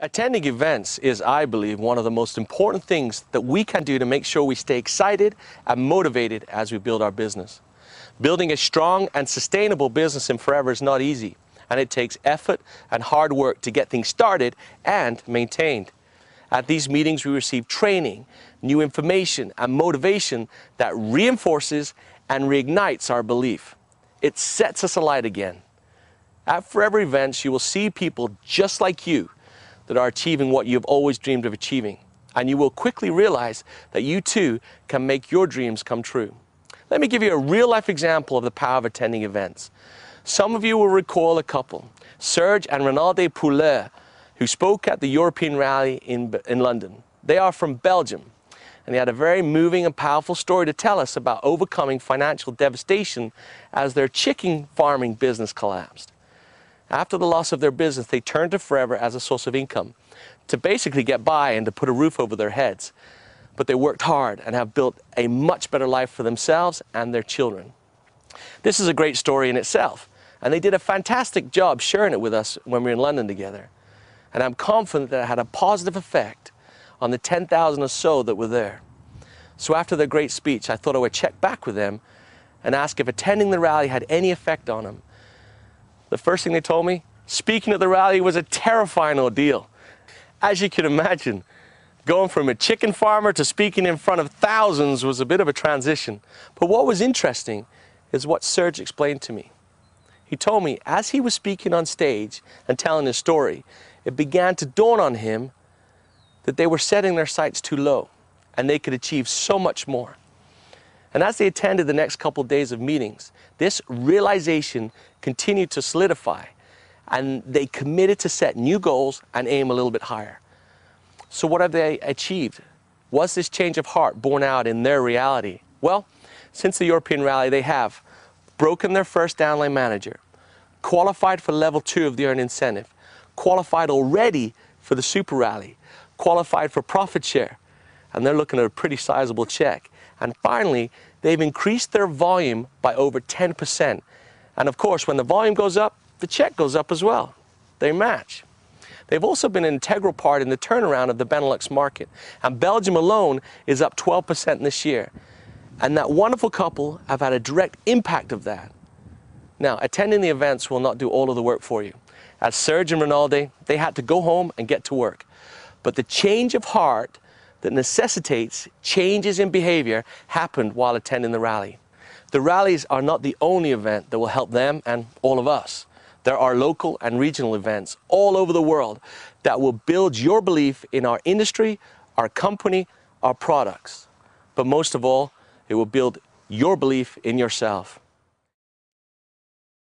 Attending events is, I believe, one of the most important things that we can do to make sure we stay excited and motivated as we build our business. Building a strong and sustainable business in forever is not easy, and it takes effort and hard work to get things started and maintained. At these meetings, we receive training, new information, and motivation that reinforces and reignites our belief. It sets us alight again. At Forever Events, you will see people just like you that are achieving what you've always dreamed of achieving. And you will quickly realize that you too can make your dreams come true. Let me give you a real-life example of the power of attending events. Some of you will recall a couple, Serge and Ronaldo Poulet, who spoke at the European Rally in London. They are from Belgium, and they had a very moving and powerful story to tell us about overcoming financial devastation as their chicken farming business collapsed. After the loss of their business, they turned to Forever as a source of income to basically get by and to put a roof over their heads. But they worked hard and have built a much better life for themselves and their children. This is a great story in itself, and they did a fantastic job sharing it with us when we were in London together. And I'm confident that it had a positive effect on the 10,000 or so that were there. So after their great speech, I thought I would check back with them and ask if attending the rally had any effect on them. The first thing they told me, speaking at the rally was a terrifying ordeal. As you can imagine, going from a chicken farmer to speaking in front of thousands was a bit of a transition. But what was interesting is what Serge explained to me. He told me as he was speaking on stage and telling his story, it began to dawn on him that they were setting their sights too low and they could achieve so much more. And as they attended the next couple of days of meetings, this realization continued to solidify, and they committed to set new goals and aim a little bit higher. So what have they achieved? Was this change of heart borne out in their reality? Well, since the European Rally, they have broken their first downline manager, qualified for level 2 of the earned incentive, qualified already for the Super Rally, qualified for profit share, and they're looking at a pretty sizable check. And finally, they've increased their volume by over 10%. And of course, when the volume goes up, the check goes up as well. They match. They've also been an integral part in the turnaround of the Benelux market. And Belgium alone is up 12% this year. And that wonderful couple have had a direct impact of that. Now, attending the events will not do all of the work for you. As Serge and Ronaldo, they had to go home and get to work. But the change of heart that necessitates changes in behavior happened while attending the rally. The rallies are not the only event that will help them and all of us. There are local and regional events all over the world that will build your belief in our industry, our company, our products. But most of all, it will build your belief in yourself.